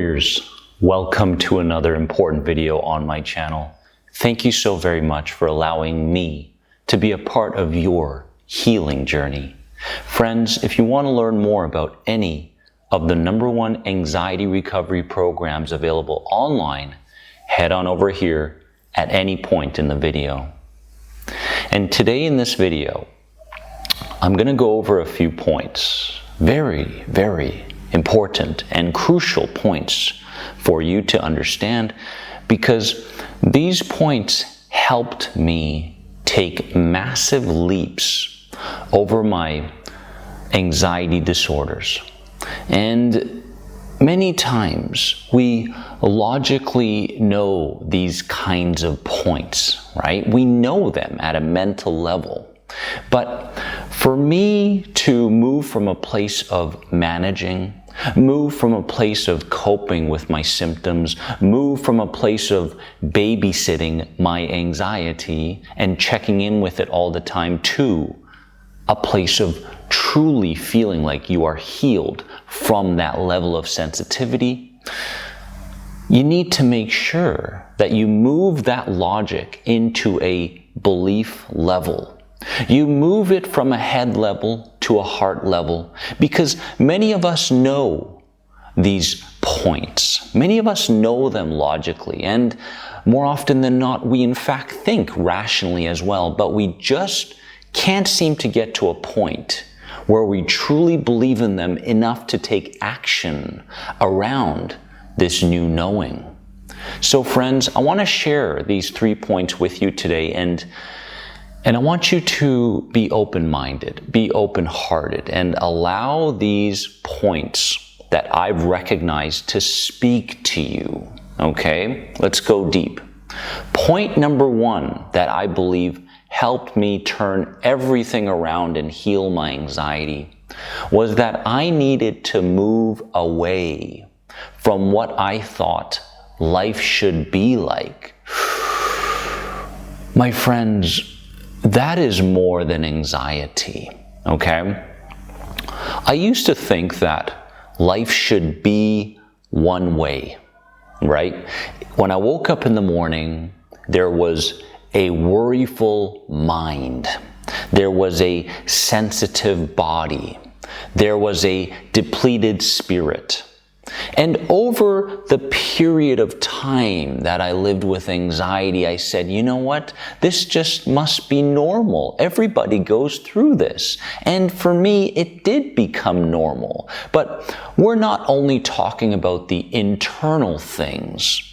warriors, welcome to another important video on my channel. Thank you so very much for allowing me to be a part of your healing journey. Friends, if you want to learn more about any of the #1 anxiety recovery programs available online, head on over here at any point in the video. And today in this video, I'm going to go over a few points, very, very important and crucial points for you to understand, because these points helped me take massive leaps over my anxiety disorders. And many times we logically know these kinds of points, right? We know them at a mental level. But for me to move from a place of managing, move from a place of coping with my symptoms, move from a place of babysitting my anxiety and checking in with it all the time, to a place of truly feeling like you are healed from that level of sensitivity, you need to make sure that you move that logic into a belief level. You move it from a head level to a heart level, because many of us know these points. Many of us know them logically, and more often than not, we in fact think rationally as well, but we just can't seem to get to a point where we truly believe in them enough to take action around this new knowing. So friends, I want to share these 3 points with you today, and I want you to be open-minded, be open-hearted, and allow these points that I've recognized to speak to you, okay? Let's go deep. Point number 1 that I believe helped me turn everything around and heal my anxiety was that I needed to move away from what I thought life should be like. My friends, that is more than anxiety, okay? I used to think that life should be one way, right? When I woke up in the morning, there was a worryful mind. There was a sensitive body. There was a depleted spirit. And over the period of time that I lived with anxiety, I said, you know what? This just must be normal. Everybody goes through this. And for me, it did become normal. But we're not only talking about the internal things.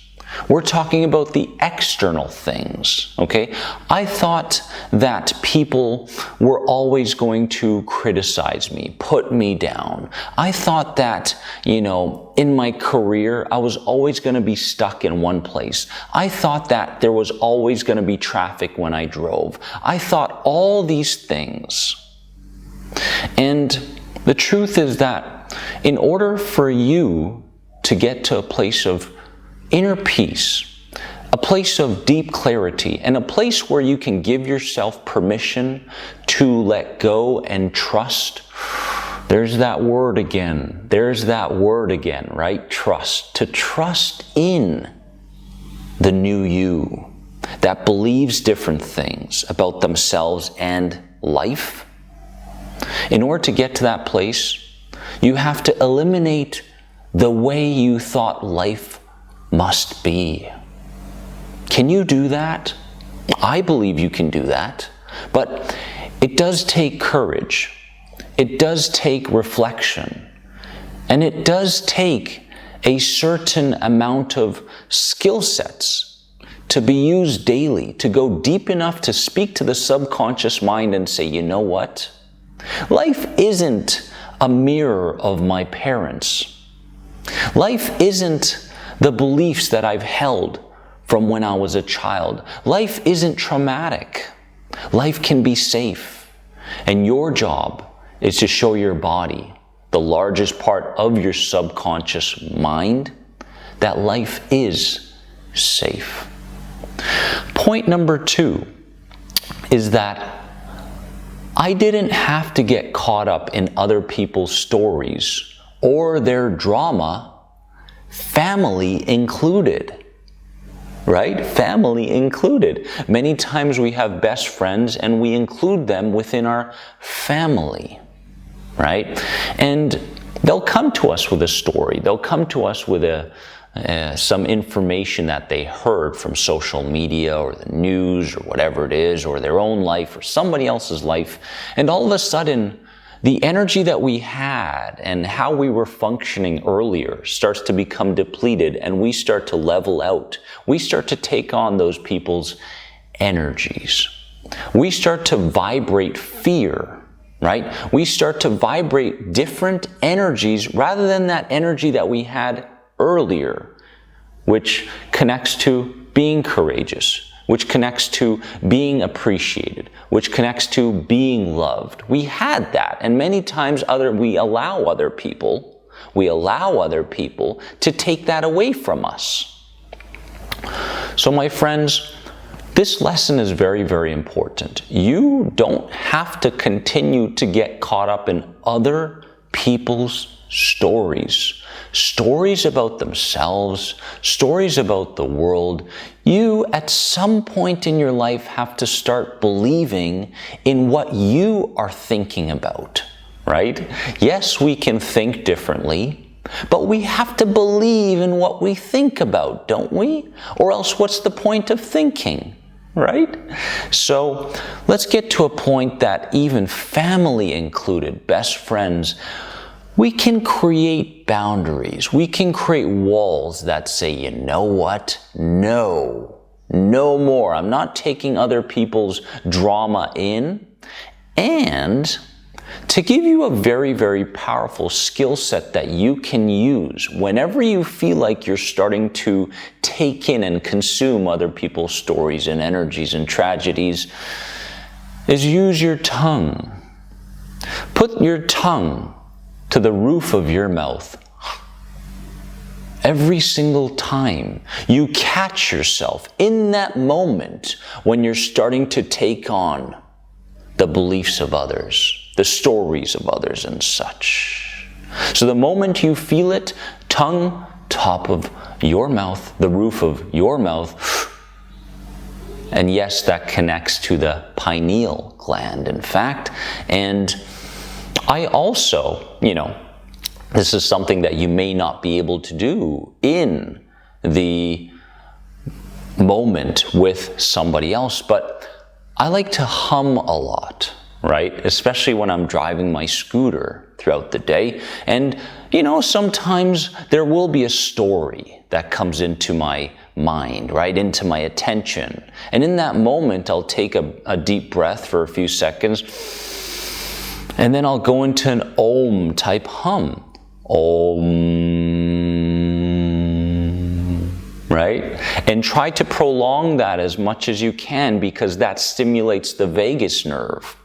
We're talking about the external things, okay? I thought that people were always going to criticize me, put me down. I thought that, in my career, I was always going to be stuck in one place. I thought that there was always going to be traffic when I drove. I thought all these things. And the truth is that in order for you to get to a place of inner peace, a place of deep clarity, and a place where you can give yourself permission to let go and trust. There's that word again. There's that word again, right? Trust. To trust in the new you that believes different things about themselves and life. In order to get to that place, you have to eliminate the way you thought life must be. Can you do that? I believe you can do that, but it does take courage. It does take reflection, and it does take a certain amount of skill sets to be used daily, to go deep enough to speak to the subconscious mind and say, you know what? Life isn't a mirror of my parents. Life isn't the beliefs that I've held from when I was a child. Life isn't traumatic. Life can be safe. And your job is to show your body, the largest part of your subconscious mind, that life is safe. Point number 2 is that I didn't have to get caught up in other people's stories or their drama family included, right? Family included. Many times we have best friends and we include them within our family, right? And they'll come to us with a story. They'll come to us with some information that they heard from social media or the news or whatever it is, or their own life or somebody else's life. And all of a sudden, the energy that we had and how we were functioning earlier starts to become depleted, and we start to level out. We start to take on those people's energies. We start to vibrate fear, right? We start to vibrate different energies rather than that energy that we had earlier, which connects to being courageous, which connects to being appreciated, which connects to being loved. We had that, and many times we allow other people to take that away from us. So my friends, this lesson is very, very important. You don't have to continue to get caught up in other people's stories about themselves, stories about the world. You, at some point in your life, have to start believing in what you are thinking about, right? Yes, we can think differently, but we have to believe in what we think about, don't we? Or else what's the point of thinking, right? So let's get to a point that even family included, best friends, we can create boundaries. We can create walls that say, you know what? No more. I'm not taking other people's drama in. And to give you a very, very powerful skill set that you can use whenever you feel like you're starting to take in and consume other people's stories and energies and tragedies, is use your tongue. Put your tongue to the roof of your mouth. Every single time you catch yourself in that moment when you're starting to take on the beliefs of others, the stories of others and such. So the moment you feel it, tongue, top of your mouth, the roof of your mouth, and yes, that connects to the pineal gland, in fact. And I also, this is something that you may not be able to do in the moment with somebody else, but I like to hum a lot, right? Especially when I'm driving my scooter throughout the day. And, sometimes there will be a story that comes into my mind, right? Into my attention. And in that moment, I'll take a deep breath for a few seconds, and then I'll go into an Om type hum. Om, right? And try to prolong that as much as you can, because that stimulates the vagus nerve.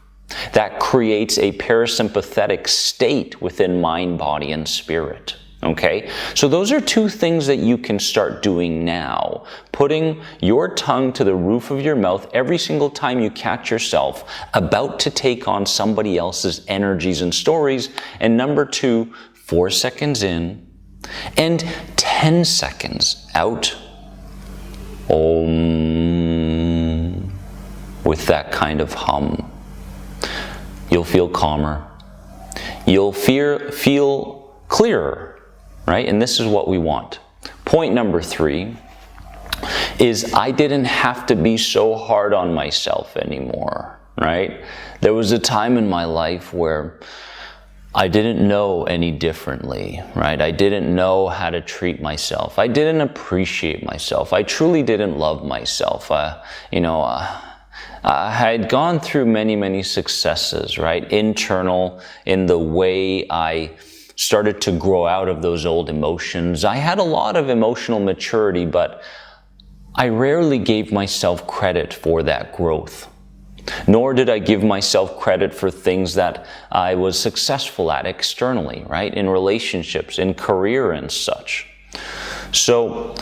That creates a parasympathetic state within mind, body, and spirit. Okay? So those are two things that you can start doing now. Putting your tongue to the roof of your mouth every single time you catch yourself about to take on somebody else's energies and stories. And number 2, 4 seconds in and 10 seconds out. Om, with that kind of hum. You'll feel calmer. You'll feel clearer. Right? And this is what we want. Point number 3 is I didn't have to be so hard on myself anymore, right? There was a time in my life where I didn't know any differently, right? I didn't know how to treat myself. I didn't appreciate myself. I truly didn't love myself. I had gone through many, many successes, right? Internal, in the way I started to grow out of those old emotions. I had a lot of emotional maturity, but I rarely gave myself credit for that growth. Nor did I give myself credit for things that I was successful at externally, right? In relationships, in career and such. So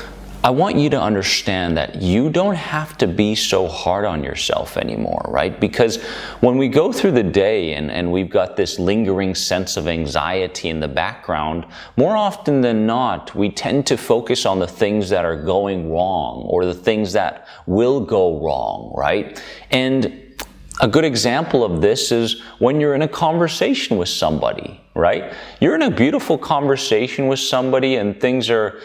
I want you to understand that you don't have to be so hard on yourself anymore, right? Because when we go through the day and we've got this lingering sense of anxiety in the background, more often than not, we tend to focus on the things that are going wrong or the things that will go wrong, right? And a good example of this is when you're in a conversation with somebody, right? You're in a beautiful conversation with somebody and things are,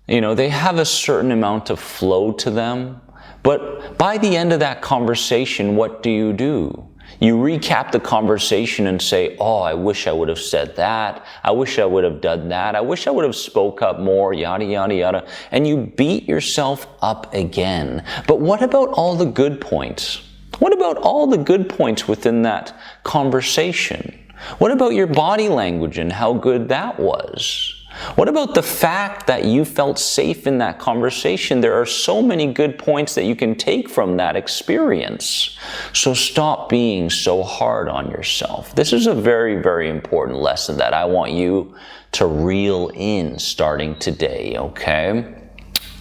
they have a certain amount of flow to them. But by the end of that conversation, what do? You recap the conversation and say, oh, I wish I would have said that. I wish I would have done that. I wish I would have spoke up more, yada, yada, yada. And you beat yourself up again. But what about all the good points? What about all the good points within that conversation? What about your body language and how good that was? What about the fact that you felt safe in that conversation? There are so many good points that you can take from that experience. So stop being so hard on yourself. This is a very, very important lesson that I want you to reel in starting today, okay?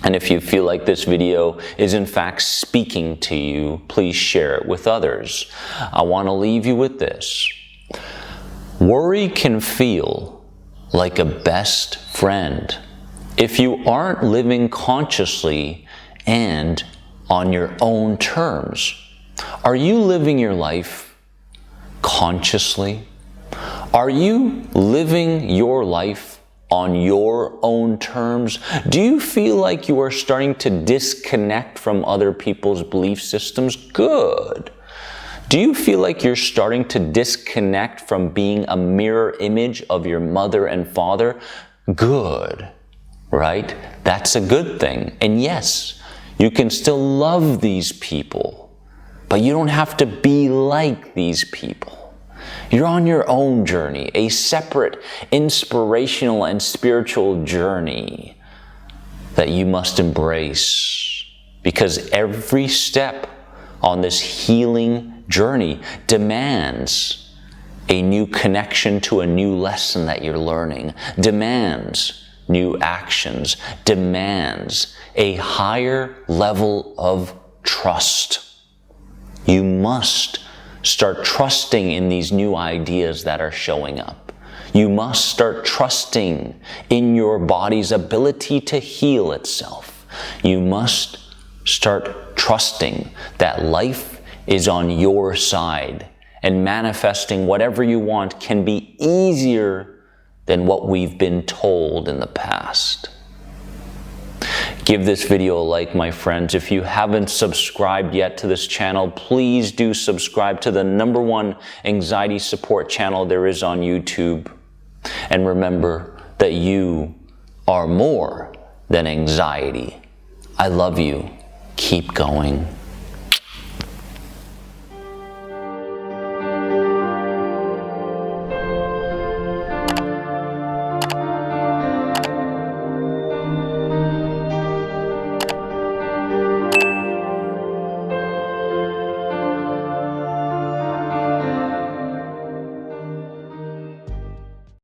And if you feel like this video is in fact speaking to you, please share it with others. I want to leave you with this. Worry can feel like a best friend if you aren't living consciously and on your own terms. Are you living your life consciously? Are you living your life on your own terms? Do you feel like you are starting to disconnect from other people's belief systems? Good. Do you feel like you're starting to disconnect from being a mirror image of your mother and father? Good, right? That's a good thing. And yes, you can still love these people, but you don't have to be like these people. You're on your own journey, a separate inspirational and spiritual journey that you must embrace, because every step on this healing journey demands a new connection to a new lesson that you're learning, demands new actions, demands a higher level of trust. You must start trusting in these new ideas that are showing up. You must start trusting in your body's ability to heal itself. You must start trusting that life is on your side, and manifesting whatever you want can be easier than what we've been told in the past. Give this video a like, my friends. If you haven't subscribed yet to this channel, please do subscribe to the #1 anxiety support channel there is on YouTube. And remember that you are more than anxiety. I love you. Keep going.